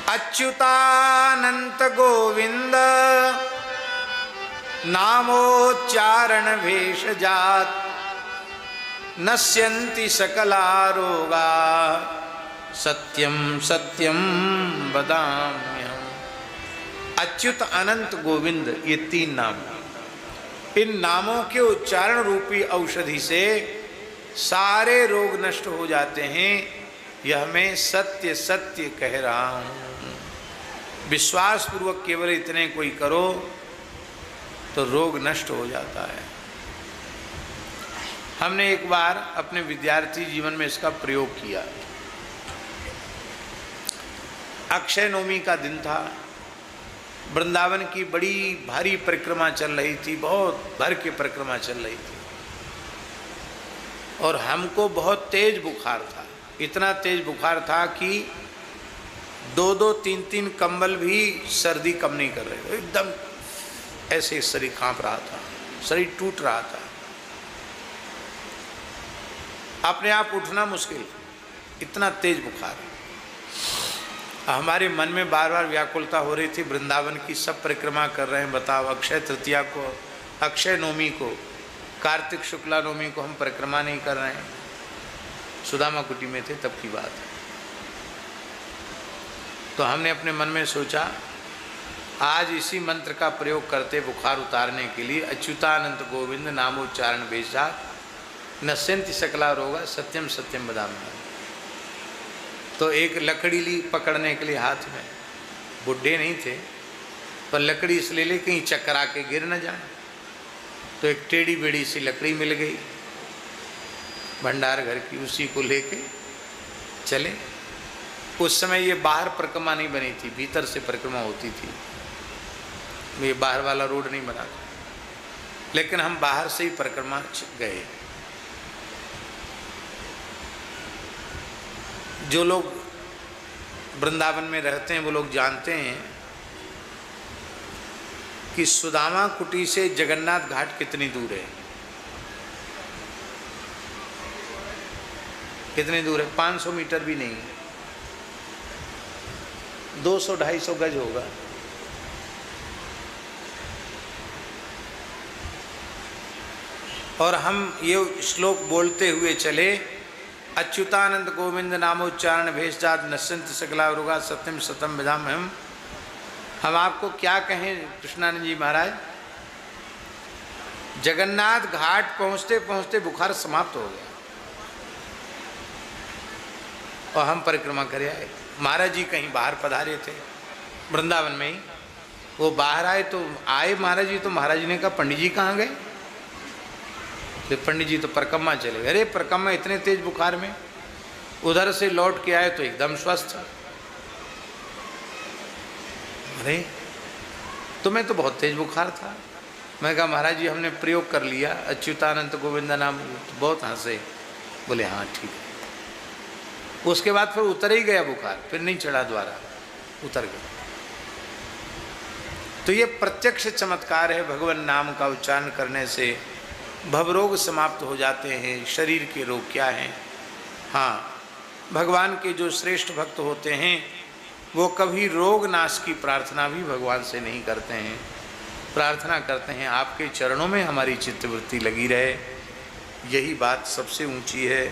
अच्युतानंत गोविंद नामोच्चारण भेषजात नश्यन्ति सकला रोगा सत्यम सत्यम वदाम्यहम्। अच्युत अनंत गोविंद ये 3 नाम, इन नामों के उच्चारण रूपी औषधि से सारे रोग नष्ट हो जाते हैं। यह मैं सत्य सत्य कह रहा हूं। विश्वास पूर्वक केवल इतने कोई करो तो रोग नष्ट हो जाता है। हमने एक बार अपने विद्यार्थी जीवन में इसका प्रयोग किया। अक्षय नवमी का दिन था। वृंदावन की बड़ी भारी परिक्रमा चल रही थी, बहुत भर के परिक्रमा चल रही थी, और हमको बहुत तेज बुखार था। इतना तेज बुखार था कि 2-2, 3-3 कंबल भी सर्दी कम नहीं कर रहे थे। एकदम ऐसे शरीर कांप रहा था, शरीर टूट रहा था, अपने आप उठना मुश्किल, इतना तेज बुखार। हमारे मन में बार बार व्याकुलता हो रही थी, वृंदावन की सब परिक्रमा कर रहे हैं, बताओ अक्षय तृतीया को, अक्षय नवमी को, कार्तिक शुक्ला नवमी को हम परिक्रमा नहीं कर रहे हैं। सुदामा कुटी में थे तब की बात है। तो हमने अपने मन में सोचा आज इसी मंत्र का प्रयोग करते बुखार उतारने के लिए, अच्युतानंत गोविंद नामोच्चारण भेषजात नश्यन्ति सकला रोगा सत्यम सत्यम वदाम्यहम्। तो एक लकड़ी ली पकड़ने के लिए हाथ में, बुढ़े नहीं थे पर लकड़ी इसलिए ले कहीं चकरा के गिर न जाए। तो एक टेढ़ी बेड़ी सी लकड़ी मिल गई भंडार घर की, उसी को लेके चले। उस समय ये बाहर परिक्रमा नहीं बनी थी, भीतर से परिक्रमा होती थी, ये बाहर वाला रोड नहीं बना था, लेकिन हम बाहर से ही परिक्रमा गए। जो लोग वृंदावन में रहते हैं वो लोग जानते हैं कि सुदामा कुटी से जगन्नाथ घाट कितनी दूर है। कितनी दूर है? 500 मीटर भी नहीं, 200-250 गज होगा। और हम ये श्लोक बोलते हुए चले, अच्युतानंद गोविंद नामोच्चारण भेषजात नश्यन्ति सकला रोगा सत्यम सत्यम वदाम्यहम्। हम आपको क्या कहें कृष्णानंद जी महाराज, जगन्नाथ घाट पहुँचते पहुँचते बुखार समाप्त हो गया और हम परिक्रमा कर आए। महाराज जी कहीं बाहर पधारे थे वृंदावन में ही, वो बाहर आए तो आए महाराज जी, तो महाराज जी ने कहा पंडित जी कहाँ गए? तो पंडित जी तो परिक्रमा चले गए। अरे परिक्रमा इतने तेज बुखार में, उधर से लौट के आए तो एकदम स्वस्थ। अरे तुम्हें तो बहुत तेज बुखार था। मैं कहा महाराज जी हमने प्रयोग कर लिया अच्युतानंत गोविंद नाम। तो बहुत हंसे, बोले हाँ ठीक है। उसके बाद फिर उतर ही गया बुखार, फिर नहीं चढ़ा, दोबारा उतर गया। तो ये प्रत्यक्ष चमत्कार है, भगवान नाम का उच्चारण करने से भवरोग समाप्त हो जाते हैं। शरीर के रोग क्या हैं? हाँ, भगवान के जो श्रेष्ठ भक्त होते हैं वो कभी रोग नाश की प्रार्थना भी भगवान से नहीं करते हैं। प्रार्थना करते हैं आपके चरणों में हमारी चित्तवृत्ति लगी रहे, यही बात सबसे ऊंची है।